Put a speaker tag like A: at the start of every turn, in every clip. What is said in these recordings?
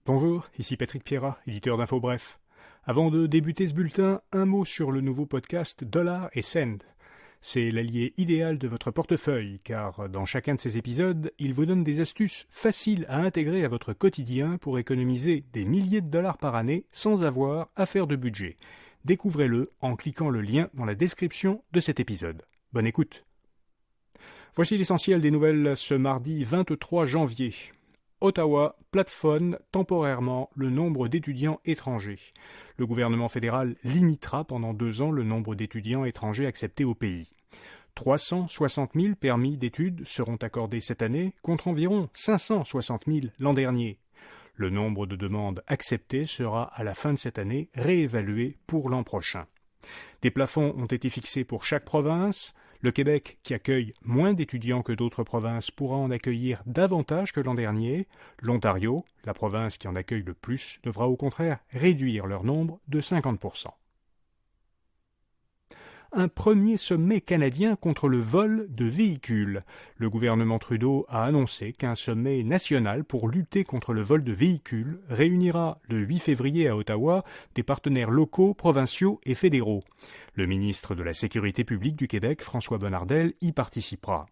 A: Bonjour, ici Patrick Pierrat, éditeur d'Info Bref. Avant de débuter ce bulletin, un mot sur le nouveau podcast Dollar & Cent. C'est l'allié idéal de votre portefeuille, car dans chacun de ces épisodes, il vous donne des astuces faciles à intégrer à votre quotidien pour économiser des milliers de dollars par année sans avoir à faire de budget. Découvrez-le en cliquant le lien dans la description de cet épisode. Bonne écoute. Voici l'essentiel des nouvelles ce mardi 23 janvier. Ottawa plafonne temporairement le nombre d'étudiants étrangers. Le gouvernement fédéral limitera pendant 2 ans le nombre d'étudiants étrangers acceptés au pays. 360 000 permis d'études seront accordés cette année, contre environ 560 000 l'an dernier. Le nombre de demandes acceptées sera à la fin de cette année réévalué pour l'an prochain. Des plafonds ont été fixés pour chaque province. Le Québec, qui accueille moins d'étudiants que d'autres provinces, pourra en accueillir davantage que l'an dernier. L'Ontario, la province qui en accueille le plus, devra au contraire réduire leur nombre de 50%. Un premier sommet canadien contre le vol de véhicules. Le gouvernement Trudeau a annoncé qu'un sommet national pour lutter contre le vol de véhicules réunira le 8 février à Ottawa des partenaires locaux, provinciaux et fédéraux. Le ministre de la Sécurité publique du Québec, François Bonnardel, y participera.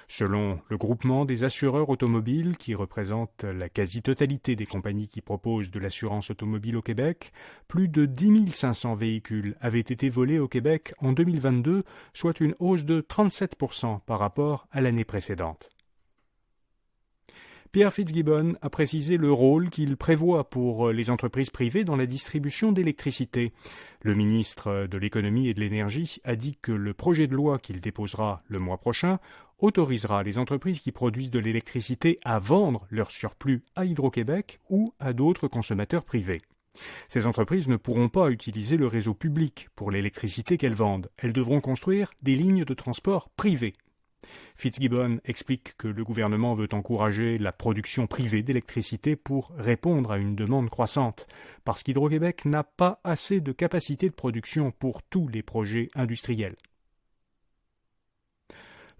A: Selon le groupement des assureurs automobiles, qui représente la quasi-totalité des compagnies qui proposent de l'assurance automobile au Québec, plus de 10 500 véhicules avaient été volés au Québec en 2022, soit une hausse de 37% par rapport à l'année précédente. Pierre Fitzgibbon a précisé le rôle qu'il prévoit pour les entreprises privées dans la distribution d'électricité. Le ministre de l'Économie et de l'Énergie a dit que le projet de loi qu'il déposera le mois prochain autorisera les entreprises qui produisent de l'électricité à vendre leur surplus à Hydro-Québec ou à d'autres consommateurs privés. Ces entreprises ne pourront pas utiliser le réseau public pour l'électricité qu'elles vendent. Elles devront construire des lignes de transport privées. Fitzgibbon explique que le gouvernement veut encourager la production privée d'électricité pour répondre à une demande croissante, parce qu'Hydro-Québec n'a pas assez de capacité de production pour tous les projets industriels.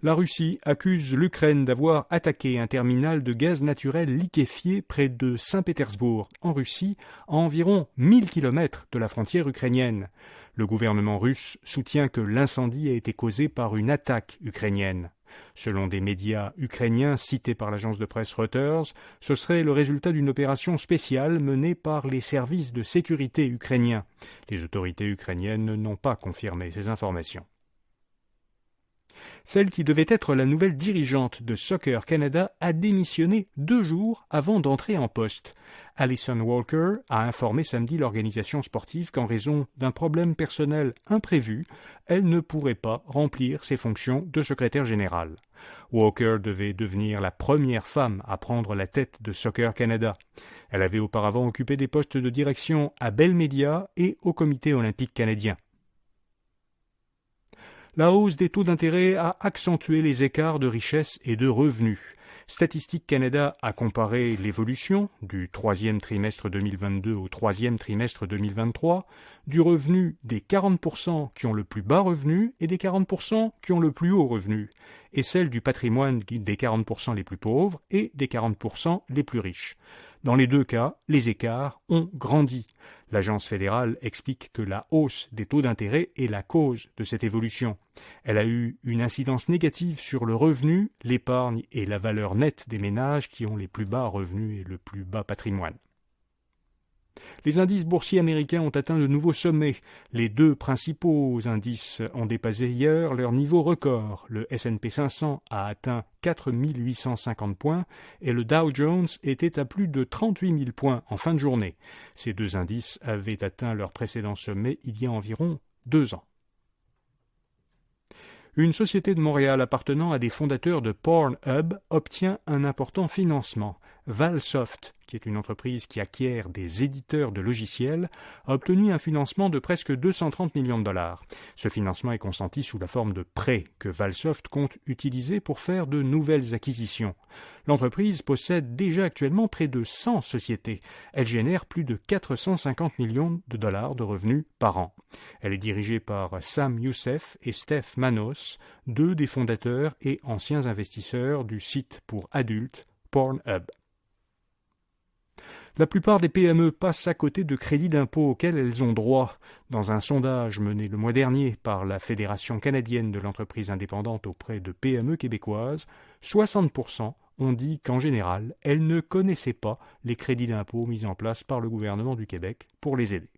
A: La Russie accuse l'Ukraine d'avoir attaqué un terminal de gaz naturel liquéfié près de Saint-Pétersbourg, en Russie, à environ 1000 km de la frontière ukrainienne. Le gouvernement russe soutient que l'incendie a été causé par une attaque ukrainienne. Selon des médias ukrainiens cités par l'agence de presse Reuters, ce serait le résultat d'une opération spéciale menée par les services de sécurité ukrainiens. Les autorités ukrainiennes n'ont pas confirmé ces informations. Celle qui devait être la nouvelle dirigeante de Soccer Canada a démissionné 2 jours avant d'entrer en poste. Alison Walker a informé samedi l'organisation sportive qu'en raison d'un problème personnel imprévu, elle ne pourrait pas remplir ses fonctions de secrétaire générale. Walker devait devenir la première femme à prendre la tête de Soccer Canada. Elle avait auparavant occupé des postes de direction à Bell Media et au Comité olympique canadien. La hausse des taux d'intérêt a accentué les écarts de richesse et de revenus. Statistique Canada a comparé l'évolution du 3e trimestre 2022 au 3e trimestre 2023 du revenu des 40% qui ont le plus bas revenu et des 40% qui ont le plus haut revenu, et celle du patrimoine des 40% les plus pauvres et des 40% les plus riches. Dans les 2 cas, les écarts ont grandi. L'agence fédérale explique que la hausse des taux d'intérêt est la cause de cette évolution. Elle a eu une incidence négative sur le revenu, l'épargne et la valeur nette des ménages qui ont les plus bas revenus et le plus bas patrimoine. Les indices boursiers américains ont atteint de nouveaux sommets. Les 2 principaux indices ont dépassé hier leur niveau record. Le S&P 500 a atteint 4 850 points et le Dow Jones était à plus de 38 000 points en fin de journée. Ces 2 indices avaient atteint leur précédent sommet il y a environ 2 ans. Une société de Montréal appartenant à des fondateurs de Pornhub obtient un important financement. Valsoft, qui est une entreprise qui acquiert des éditeurs de logiciels, a obtenu un financement de presque 230 millions de dollars. Ce financement est consenti sous la forme de prêts que Valsoft compte utiliser pour faire de nouvelles acquisitions. L'entreprise possède déjà actuellement près de 100 sociétés. Elle génère plus de 450 millions de dollars de revenus par an. Elle est dirigée par Sam Youssef et Steph Manos, 2 des fondateurs et anciens investisseurs du site pour adultes Pornhub. La plupart des PME passent à côté de crédits d'impôt auxquels elles ont droit. Dans un sondage mené le mois dernier par la Fédération canadienne de l'entreprise indépendante auprès de PME québécoises, 60% ont dit qu'en général, elles ne connaissaient pas les crédits d'impôt mis en place par le gouvernement du Québec pour les aider.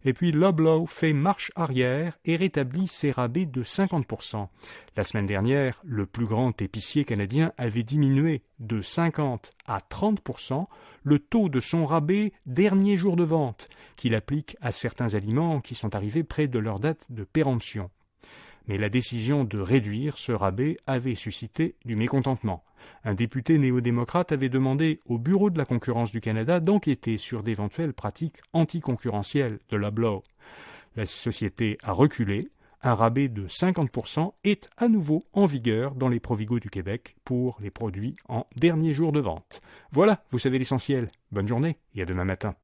A: Et puis Loblaw fait marche arrière et rétablit ses rabais de 50%. La semaine dernière, le plus grand épicier canadien avait diminué de 50 à 30% le taux de son rabais dernier jour de vente, qu'il applique à certains aliments qui sont arrivés près de leur date de péremption. Mais la décision de réduire ce rabais avait suscité du mécontentement. Un député néo-démocrate avait demandé au Bureau de la concurrence du Canada d'enquêter sur d'éventuelles pratiques anticoncurrentielles de Loblaw. La société a reculé. Un rabais de 50% est à nouveau en vigueur dans les Provigo du Québec pour les produits en dernier jour de vente. Voilà, vous savez l'essentiel. Bonne journée et à demain matin.